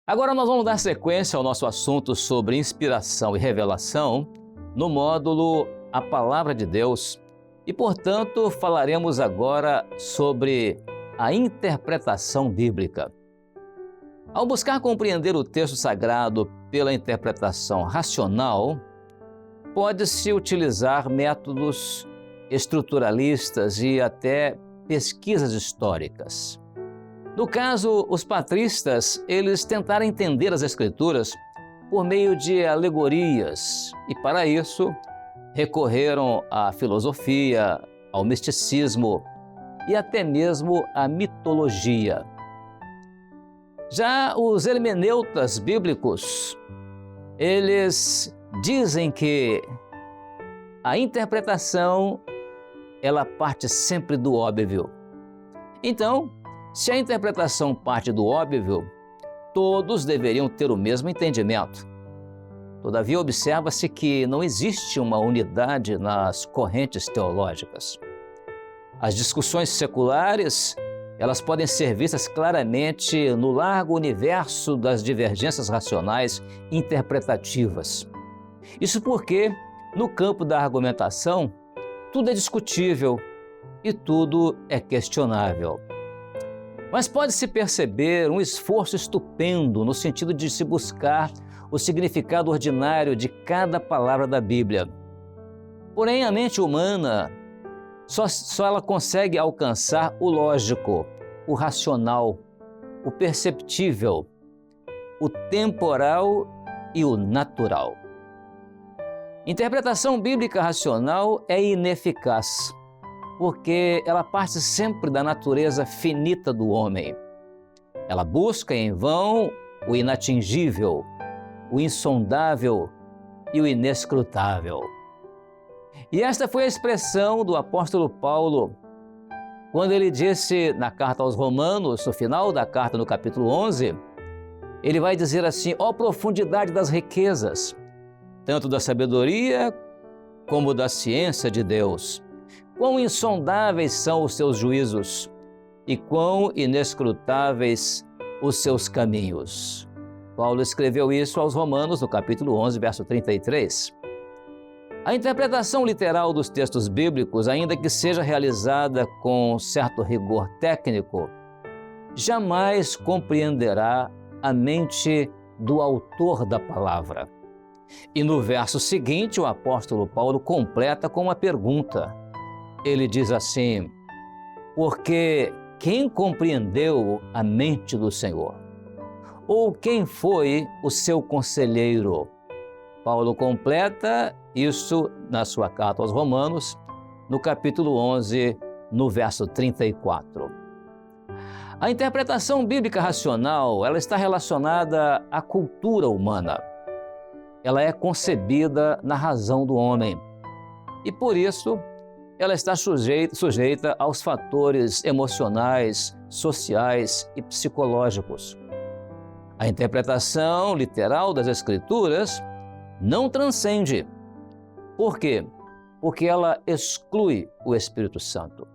Agora nós vamos dar sequência ao nosso assunto sobre inspiração e revelação no módulo A Palavra de Deus e, portanto, falaremos agora sobre a interpretação bíblica. Ao buscar compreender o texto sagrado pela interpretação racional, pode-se utilizar métodos estruturalistas e até pesquisas históricas. No caso, os patristas, eles tentaram entender as Escrituras por meio de alegorias e, para isso, recorreram à filosofia, ao misticismo e até mesmo à mitologia. Já os hermeneutas bíblicos, eles dizem que a interpretação, ela parte sempre do óbvio. Então, se a interpretação parte do óbvio, todos deveriam ter o mesmo entendimento. Todavia, observa-se que não existe uma unidade nas correntes teológicas. As discussões seculares, elas podem ser vistas claramente no largo universo das divergências racionais interpretativas. Isso porque, no campo da argumentação, tudo é discutível e tudo é questionável. Mas pode-se perceber um esforço estupendo no sentido de se buscar o significado ordinário de cada palavra da Bíblia. Porém, a mente humana só ela consegue alcançar o lógico, o racional, o perceptível, o temporal e o natural. Interpretação bíblica racional é ineficaz, porque ela parte sempre da natureza finita do homem. Ela busca em vão o inatingível, o insondável e o inescrutável. E esta foi a expressão do apóstolo Paulo, quando ele disse na carta aos Romanos, no final da carta, no capítulo 11, ele vai dizer assim: ó profundidade das riquezas, tanto da sabedoria como da ciência de Deus. Quão insondáveis são os seus juízos e quão inescrutáveis os seus caminhos. Paulo escreveu isso aos Romanos no capítulo 11, verso 33. A interpretação literal dos textos bíblicos, ainda que seja realizada com certo rigor técnico, jamais compreenderá a mente do autor da palavra. E no verso seguinte, o apóstolo Paulo completa com uma pergunta. Ele diz assim: porque quem compreendeu a mente do Senhor? Ou quem foi o seu conselheiro? Paulo completa isso na sua carta aos Romanos, no capítulo 11, no verso 34. A interpretação bíblica racional, ela está relacionada à cultura humana. Ela é concebida na razão do homem. E por isso, ela está sujeita aos fatores emocionais, sociais e psicológicos. A interpretação literal das Escrituras não transcende. Por quê? Porque ela exclui o Espírito Santo.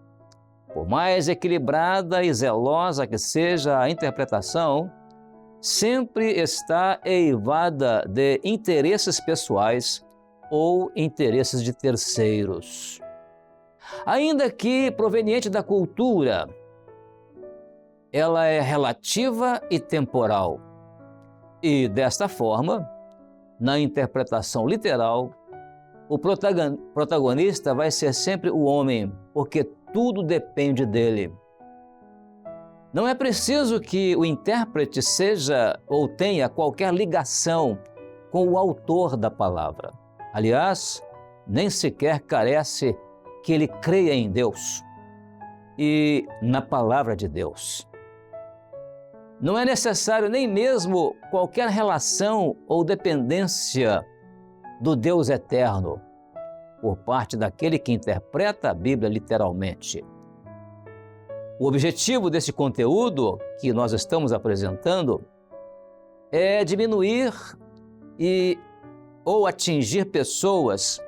Por mais equilibrada e zelosa que seja a interpretação, sempre está eivada de interesses pessoais ou interesses de terceiros. Ainda que proveniente da cultura, ela é relativa e temporal. E, desta forma, na interpretação literal, o protagonista vai ser sempre o homem, porque tudo depende dele. Não é preciso que o intérprete seja ou tenha qualquer ligação com o autor da palavra. Aliás, nem sequer carece que ele creia em Deus e na palavra de Deus. Não é necessário nem mesmo qualquer relação ou dependência do Deus eterno por parte daquele que interpreta a Bíblia literalmente. O objetivo desse conteúdo que nós estamos apresentando é diminuir ou atingir pessoas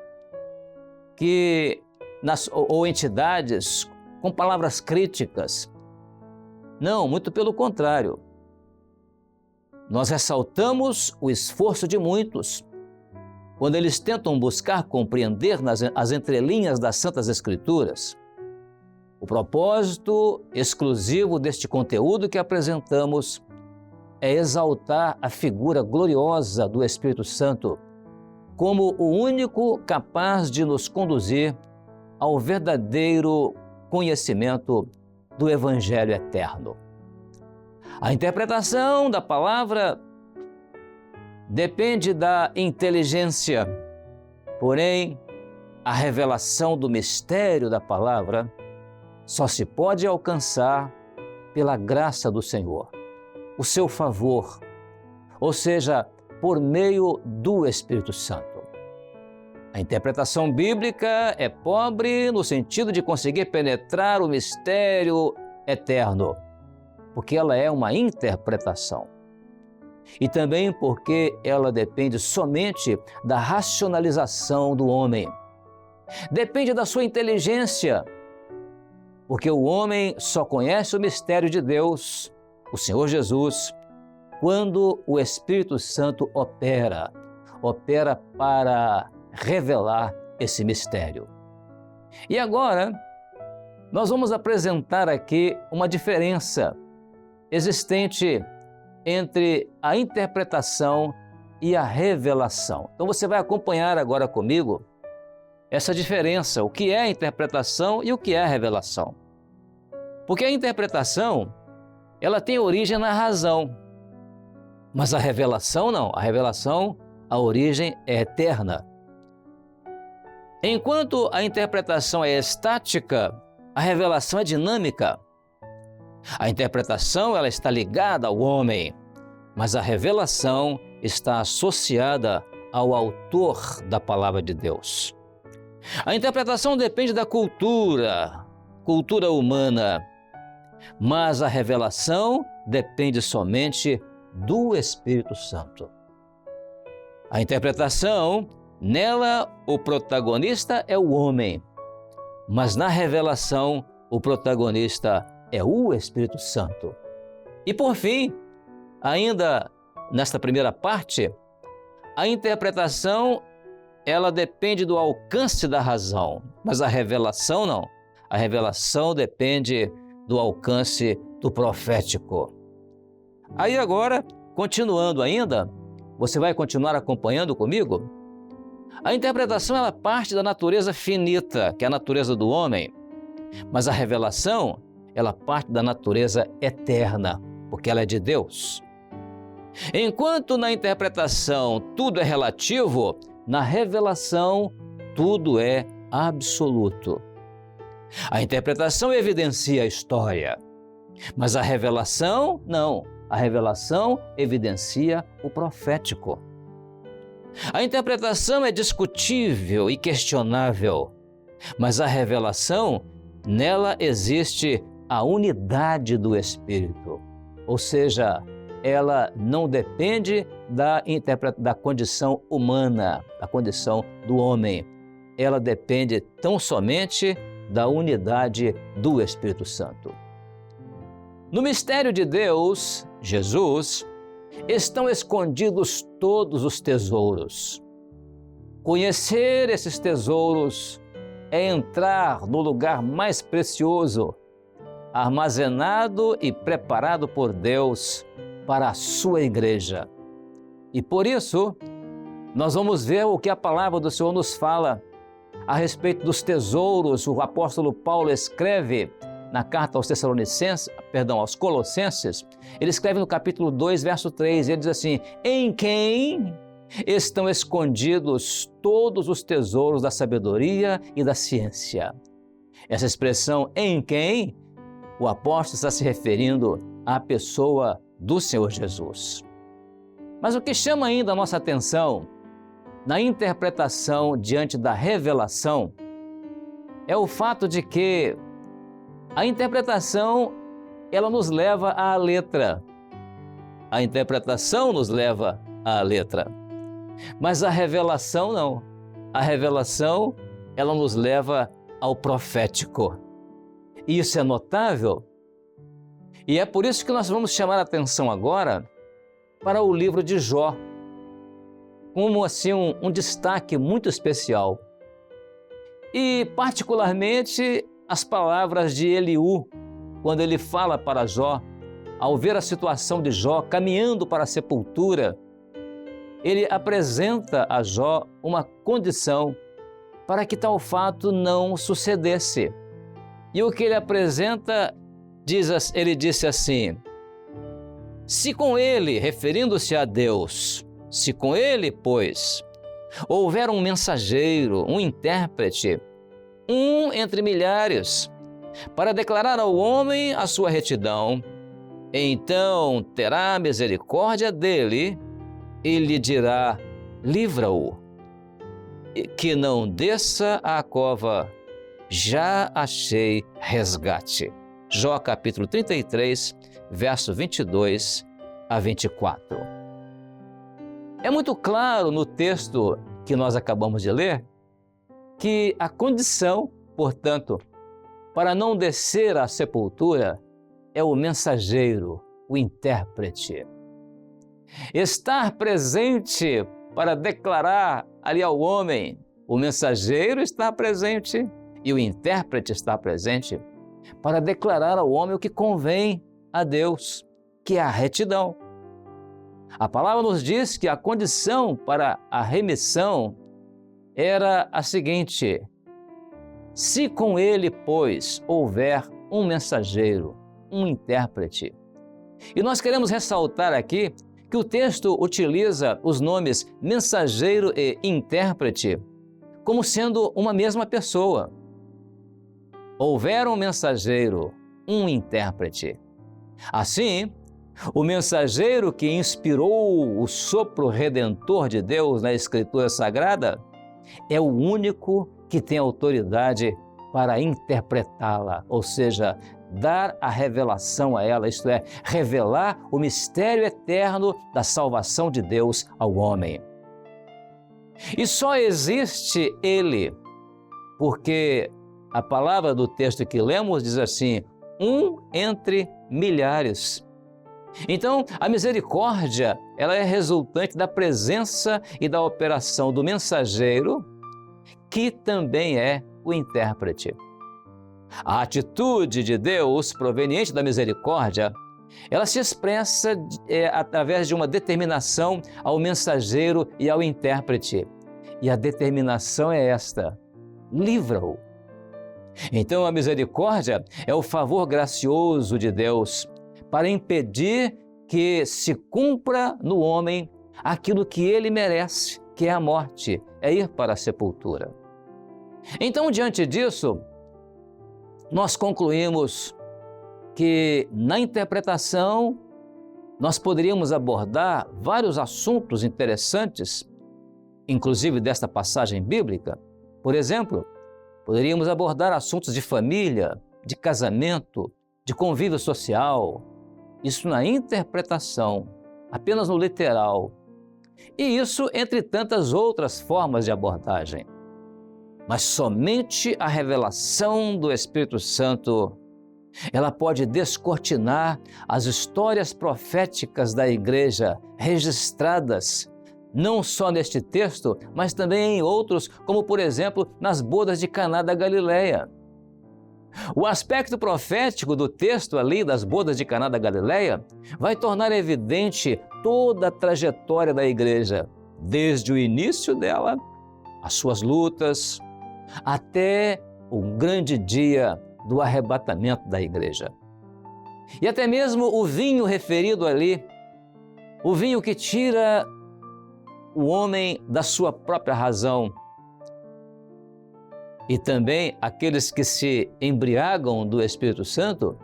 ou entidades com palavras críticas. Não, muito pelo contrário. nós ressaltamos o esforço de muitos quando eles tentam buscar compreender as entrelinhas das Santas Escrituras. O propósito exclusivo deste conteúdo que apresentamos é exaltar a figura gloriosa do Espírito Santo como o único capaz de nos conduzir ao verdadeiro conhecimento do Evangelho eterno. A interpretação da palavra depende da inteligência, porém, a revelação do mistério da palavra só se pode alcançar pela graça do Senhor, o seu favor, ou seja, por meio do Espírito Santo. A interpretação bíblica é pobre no sentido de conseguir penetrar o mistério eterno, porque ela é uma interpretação. E também porque ela depende somente da racionalização do homem. Depende da sua inteligência, porque o homem só conhece o mistério de Deus, o Senhor Jesus, quando o Espírito Santo opera para revelar esse mistério. E agora, nós vamos apresentar aqui uma diferença existente entre a interpretação e a revelação. Então você vai acompanhar agora comigo essa diferença, o que é a interpretação e o que é a revelação. Porque a interpretação, ela tem origem na razão, mas a revelação não. A revelação, a origem é eterna. Enquanto a interpretação é estática, a revelação é dinâmica. A interpretação, ela está ligada ao homem, mas a revelação está associada ao autor da palavra de Deus. A interpretação depende da cultura humana, mas a revelação depende somente do Espírito Santo. A interpretação, nela o protagonista é o homem, mas na revelação o protagonista é o Espírito Santo. E por fim, ainda nesta primeira parte, a interpretação, ela depende do alcance da razão, mas a revelação não. A revelação depende do alcance do profético. Aí agora, continuando ainda, você vai continuar acompanhando comigo? A interpretação, ela parte da natureza finita, que é a natureza do homem, mas a revelação, ela parte da natureza eterna, porque ela é de Deus. Enquanto na interpretação tudo é relativo, na revelação tudo é absoluto. A interpretação evidencia a história, mas a revelação não. A revelação evidencia o profético. A interpretação é discutível e questionável, mas a revelação, nela existe a unidade do Espírito, ou seja, ela não depende da condição humana, da condição do homem. Ela depende tão somente da unidade do Espírito Santo. No mistério de Deus, Jesus, estão escondidos todos os tesouros. Conhecer esses tesouros é entrar no lugar mais precioso, armazenado e preparado por Deus para a sua igreja. E por isso, nós vamos ver o que a palavra do Senhor nos fala a respeito dos tesouros. O apóstolo Paulo escreve na carta aos Colossenses, ele escreve no capítulo 2, verso 3, ele diz assim: em quem estão escondidos todos os tesouros da sabedoria e da ciência. Essa expressão, em quem, o apóstolo está se referindo à pessoa do Senhor Jesus. Mas o que chama ainda a nossa atenção na interpretação diante da revelação é o fato de que a interpretação, ela nos leva à letra. A interpretação nos leva à letra. Mas a revelação não. A revelação, ela nos leva ao profético. E isso é notável. E é por isso que nós vamos chamar a atenção agora para o livro de Jó, como assim um destaque muito especial. E particularmente as palavras de Eliú, quando ele fala para Jó, ao ver a situação de Jó caminhando para a sepultura, ele apresenta a Jó uma condição para que tal fato não sucedesse. E o que ele apresenta, ele disse assim: se com ele, referindo-se a Deus, se com ele, pois, houver um mensageiro, um intérprete, um entre milhares, para declarar ao homem a sua retidão, então terá misericórdia dele e lhe dirá: livra-o, que não desça à cova, já achei resgate. Jó capítulo 33, verso 22 a 24. É muito claro no texto que nós acabamos de ler que a condição, portanto, para não descer à sepultura é o mensageiro, o intérprete. Estar presente para declarar ali ao homem, o mensageiro está presente e o intérprete está presente para declarar ao homem o que convém a Deus, que é a retidão. A palavra nos diz que a condição para a remissão era a seguinte: se com ele, pois, houver um mensageiro, um intérprete. E nós queremos ressaltar aqui que o texto utiliza os nomes mensageiro e intérprete como sendo uma mesma pessoa. Houver um mensageiro, um intérprete. Assim, o mensageiro que inspirou o sopro redentor de Deus na Escritura Sagrada é o único que tem autoridade para interpretá-la, ou seja, dar a revelação a ela, isto é, revelar o mistério eterno da salvação de Deus ao homem. E só existe ele, porque a palavra do texto que lemos diz assim: um entre milhares. Então, a misericórdia, ela é resultante da presença e da operação do mensageiro, que também é o intérprete. A atitude de Deus, proveniente da misericórdia, ela se expressa através de uma determinação ao mensageiro e ao intérprete. E a determinação é esta: livra-o. Então, a misericórdia é o favor gracioso de Deus para impedir que se cumpra no homem aquilo que ele merece, que é a morte, é ir para a sepultura. Então, diante disso, nós concluímos que na interpretação nós poderíamos abordar vários assuntos interessantes, inclusive desta passagem bíblica. Por exemplo, poderíamos abordar assuntos de família, de casamento, de convívio social, isso na interpretação, apenas no literal. E isso entre tantas outras formas de abordagem. Mas somente a revelação do Espírito Santo, ela pode descortinar as histórias proféticas da igreja registradas, não só neste texto, mas também em outros, como por exemplo, nas bodas de Caná da Galileia. O aspecto profético do texto ali das bodas de Caná da Galileia vai tornar evidente toda a trajetória da igreja, desde o início dela, as suas lutas, até o grande dia do arrebatamento da igreja. E até mesmo o vinho referido ali, o vinho que tira o homem da sua própria razão, e também aqueles que se embriagam do Espírito Santo,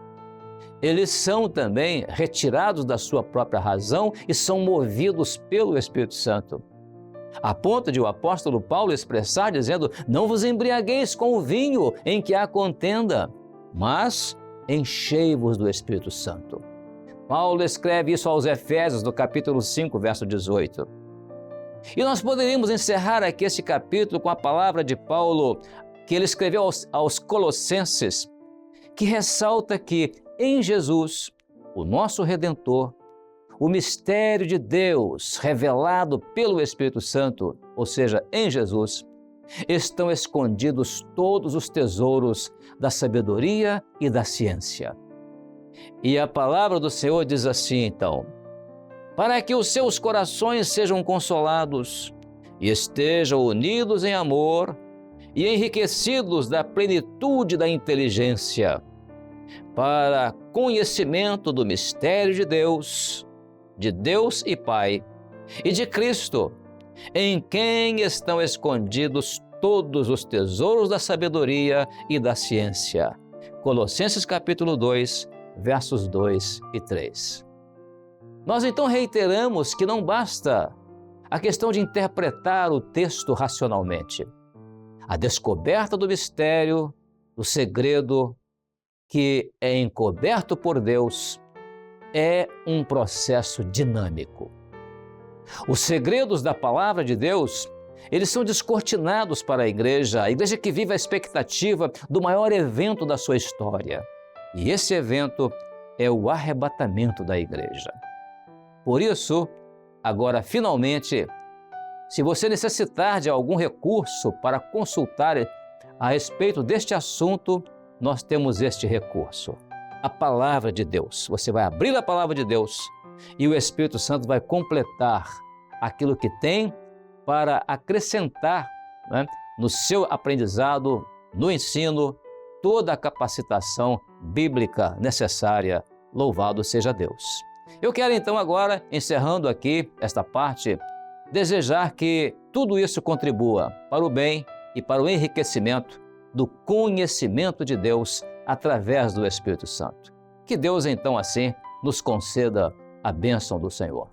eles são também retirados da sua própria razão e são movidos pelo Espírito Santo. A ponto de o apóstolo Paulo expressar dizendo: não vos embriagueis com o vinho em que há contenda, mas enchei-vos do Espírito Santo. Paulo escreve isso aos Efésios, no capítulo 5, verso 18. E nós poderíamos encerrar aqui este capítulo com a palavra de Paulo, que ele escreveu aos Colossenses, que ressalta que em Jesus, o nosso Redentor, o mistério de Deus revelado pelo Espírito Santo, ou seja, em Jesus, estão escondidos todos os tesouros da sabedoria e da ciência. E a palavra do Senhor diz assim, então: para que os seus corações sejam consolados e estejam unidos em amor e enriquecidos da plenitude da inteligência, para conhecimento do mistério de Deus e Pai, e de Cristo, em quem estão escondidos todos os tesouros da sabedoria e da ciência. Colossenses capítulo 2, versos 2 e 3. Nós então reiteramos que não basta a questão de interpretar o texto racionalmente. A descoberta do mistério, do segredo que é encoberto por Deus, é um processo dinâmico. Os segredos da palavra de Deus, eles são descortinados para a igreja que vive a expectativa do maior evento da sua história. E esse evento é o arrebatamento da igreja. Por isso, agora finalmente, se você necessitar de algum recurso para consultar a respeito deste assunto, nós temos este recurso: a palavra de Deus. Você vai abrir a palavra de Deus e o Espírito Santo vai completar aquilo que tem para acrescentar, né, no seu aprendizado, no ensino, toda a capacitação bíblica necessária. Louvado seja Deus. Eu quero então agora, encerrando aqui esta parte, desejar que tudo isso contribua para o bem e para o enriquecimento do conhecimento de Deus através do Espírito Santo. Que Deus então assim nos conceda a bênção do Senhor.